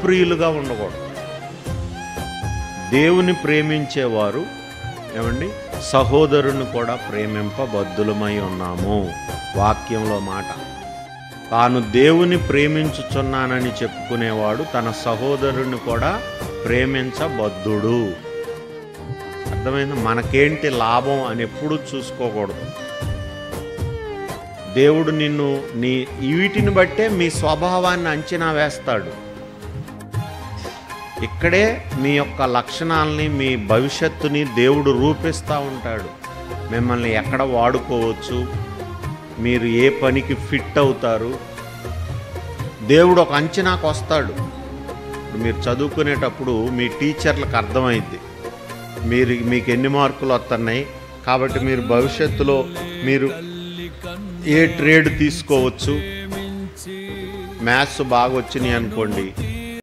ప్రియులుగా ఉండకూడదు. దేవుని ప్రేమించేవారు ఏమండి సహోదరుని కూడా ప్రేమింపబద్ధులమై ఉన్నాము. వాక్యంలో మాట, తాను దేవుని ప్రేమించుచున్నానని చెప్పుకునేవాడు తన సహోదరుని కూడా ప్రేమించబద్ధుడు. అర్థమైంది? మనకేంటి లాభం అని ఎప్పుడూ చూసుకోకూడదు. దేవుడు నిన్ను వీటిని బట్టే మీ స్వభావాన్ని అంచనా వేస్తాడు. ఇక్కడే మీ యొక్క లక్షణాలని, మీ భవిష్యత్తుని దేవుడు రూపిస్తూ ఉంటాడు. మిమ్మల్ని ఎక్కడ వాడుకోవచ్చు, మీరు ఏ పనికి ఫిట్ అవుతారు, దేవుడు ఒక అంచనాకు వస్తాడు. మీరు చదువుకునేటప్పుడు మీ టీచర్లకు అర్థమైంది మీకు ఎన్ని మార్కులు వస్తున్నాయి, కాబట్టి మీరు భవిష్యత్తులో మీరు ఏ ట్రేడ్ తీసుకోవచ్చు. మ్యాథ్స్ బాగా వచ్చినాయి అనుకోండి,